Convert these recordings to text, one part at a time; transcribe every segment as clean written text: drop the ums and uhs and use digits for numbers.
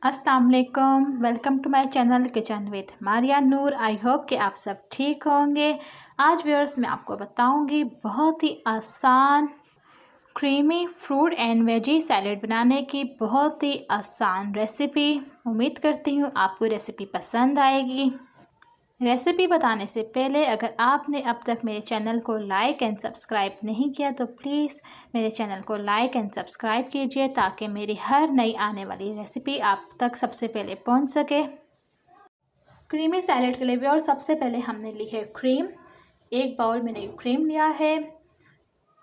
अस्सलाम वालेकुम, welcome to my channel kitchen with Maria Noor. I hope कि आप सब ठीक होंगे। आज व्यूअर्स मैं आपको बताऊंगी बहुत ही आसान creamy fruit and veggie salad बनाने की बहुत ही आसान रेसिपी। उम्मीद करती हूँ आपको रेसिपी पसंद आएगी। रेसिपी बताने से पहले अगर आपने अब तक मेरे चैनल को लाइक एंड सब्सक्राइब नहीं किया तो प्लीज़ मेरे चैनल को लाइक एंड सब्सक्राइब कीजिए ताकि मेरी हर नई आने वाली रेसिपी आप तक सबसे पहले पहुंच सके। क्रीमी सैलेड के लिए भी और सबसे पहले हमने ली है क्रीम। एक बाउल मैंने क्रीम लिया है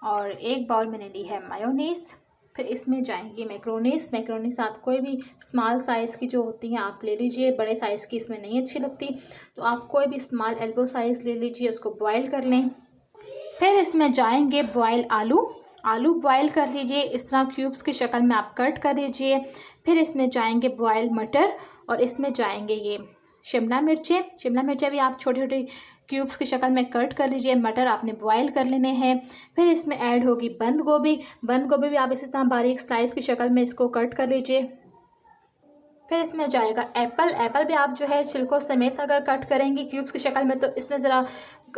और एक बाउल मैंने ली है मायोनीज़। फिर इसमें जाएंगी मैक्रोनीस आप कोई भी स्मॉल साइज़ की जो होती हैं आप ले लीजिए। बड़े साइज़ की इसमें नहीं अच्छी लगती तो आप कोई भी स्मॉल एल्बो साइज़ ले लीजिए, उसको बॉईल कर लें। फिर इसमें जाएंगे बॉयल आलू बॉयल कर लीजिए, इस तरह क्यूब्स की शक्ल में आप कट कर लीजिए। फिर इसमें जाएंगे बॉयल मटर और इसमें जाएंगे ये शिमला मिर्चें भी आप छोटी छोटी क्यूब्स की शक्ल में कट कर लीजिए। मटर आपने बॉयल कर लेने हैं। फिर इसमें ऐड होगी बंद गोभी भी आप इसी तरह बारीक स्लाइस की शक्ल में इसको कट कर लीजिए। फिर इसमें जाएगा एप्पल भी आप जो है छिलकों समेत अगर कट करेंगी क्यूब्स की शक्ल में तो इसमें ज़रा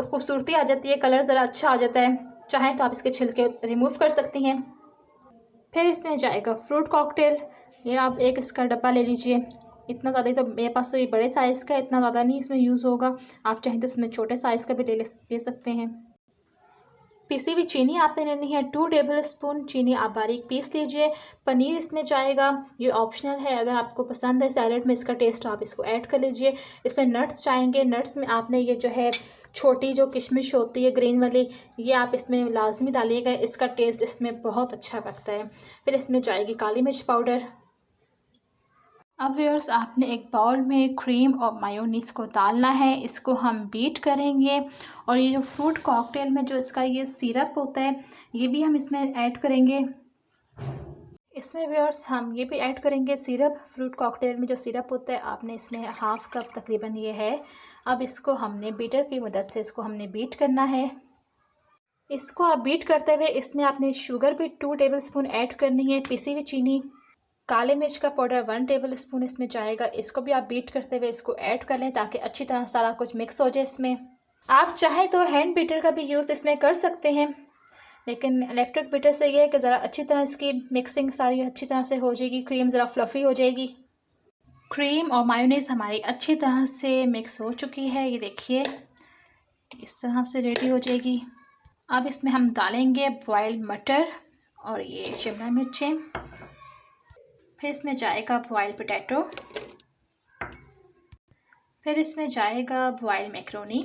खूबसूरती आ जाती है, कलर ज़रा अच्छा आ जाता है। चाहें तो आप इसके छिलके रिमूव कर सकती हैं। फिर इसमें जाएगा फ्रूट कॉकटेल, ये आप एक इसका डब्बा ले लीजिए। इतना ज़्यादा ही तो मेरे पास तो ये बड़े साइज़ का, इतना ज़्यादा नहीं इसमें यूज़ होगा। आप चाहें तो इसमें छोटे साइज़ का भी ले सकते हैं। पिसी हुई चीनी आपने लेनी है 2 टेबल स्पून चीनी आप बारीक पीस लीजिए। पनीर इसमें जाएगा, ये ऑप्शनल है, अगर आपको पसंद है सैलेड में इसका टेस्ट आप इसको ऐड कर लीजिए। इसमें नट्स जाएंगे, नट्स में आपने ये जो है छोटी जो किशमिश होती है ग्रीन वाली, ये आप इसमें लाजमी डालिएगा, इसका टेस्ट इसमें बहुत अच्छा लगता है। फिर इसमें जाएगी काली मिर्च पाउडर। अब व्यूअर्स आपने एक बाउल में क्रीम और मायोनीज़ को डालना है, इसको हम बीट करेंगे। और ये जो फ्रूट कॉकटेल में जो इसका ये सिरप होता है ये भी हम इसमें ऐड करेंगे। इसमें व्यूअर्स हम ये भी ऐड करेंगे सिरप। फ्रूट कॉकटेल में जो सिरप होता है आपने इसमें हाफ़ कप तकरीबन ये है। अब इसको हमने बीटर की मदद से इसको हमने बीट करना है। इसको आप बीट करते हुए इसमें आपने शुगर भी 2 टेबल स्पून ऐड करनी है, पिसी हुई चीनी, काले मिर्च का पाउडर 1 टेबल स्पून इसमें जाएगा। इसको भी आप बीट करते हुए इसको ऐड कर लें ताकि अच्छी तरह सारा कुछ मिक्स हो जाए इसमें। आप चाहें तो हैंड बीटर का भी यूज़ इसमें कर सकते हैं, लेकिन इलेक्ट्रिक बीटर से ये है कि ज़रा अच्छी तरह इसकी मिक्सिंग सारी अच्छी तरह से हो जाएगी, क्रीम ज़रा फ्लफ़ी हो जाएगी। क्रीम और मायोनीज़ हमारी अच्छी तरह से मिक्स हो चुकी है, ये देखिए इस तरह से रेडी हो जाएगी। अब इसमें हम डालेंगे बॉयल मटर और ये शिमला मिर्चें। फिर इसमें जाएगा बॉयल पोटैटो। फिर इसमें जाएगा बॉयल मैक्रोनी।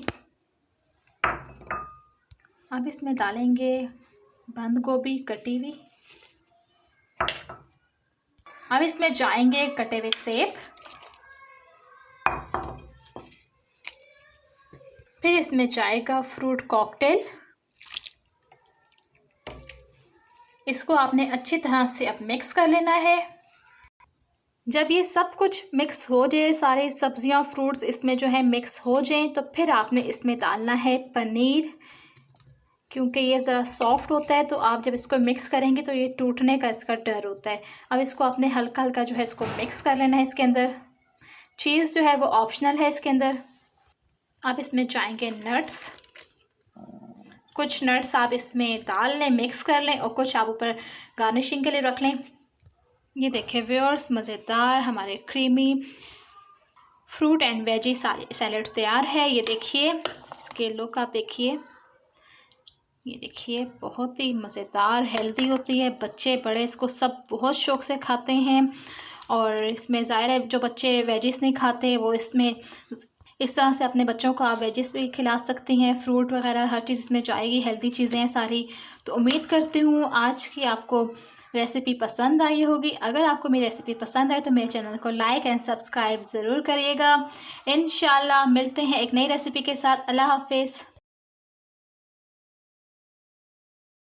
अब इसमें डालेंगे बंद गोभी कटी हुई। अब इसमें जाएंगे कटे हुए सेब। फिर इसमें जाएगा फ्रूट कॉकटेल। इसको आपने अच्छी तरह से अब मिक्स कर लेना है। जब ये सब कुछ मिक्स हो जाए, सारी सब्जियां फ्रूट्स इसमें जो है मिक्स हो जाएं, तो फिर आपने इसमें डालना है पनीर। क्योंकि ये ज़रा सॉफ्ट होता है तो आप जब इसको मिक्स करेंगे तो ये टूटने का इसका डर होता है। अब इसको आपने हल्का हल्का जो है इसको मिक्स कर लेना है। इसके अंदर चीज़ जो है वो ऑप्शनल है इसके अंदर। अब इसमें जाएंगे नट्स, कुछ नट्स आप इसमें डाल लें, मिक्स कर लें और कुछ आप ऊपर गार्निशिंग के लिए रख लें। ये देखें व्यूअर्स, मज़ेदार हमारे creamy fruit and veggie salad तैयार है। ये देखिए इसके लुक आप देखिए, ये देखिए बहुत ही मज़ेदार हेल्दी होती है। बच्चे बड़े इसको सब बहुत शौक़ से खाते हैं। और इसमें ज़ाहिर है जो बच्चे वेजिस नहीं खाते वो इसमें इस तरह से अपने बच्चों को आप वेजिस भी खिला सकती हैं। फ्रूट वगैरह हर चीज़ इसमें जाएगी, हेल्दी चीज़ें हैं सारी। तो उम्मीद करती हूँ आज की आपको रेसिपी पसंद आई होगी। अगर आपको मेरी रेसिपी पसंद आए तो मेरे चैनल को लाइक एंड सब्सक्राइब ज़रूर करिएगा। इंशाल्लाह मिलते हैं एक नई रेसिपी के साथ। अल्लाह हाफ़िज़।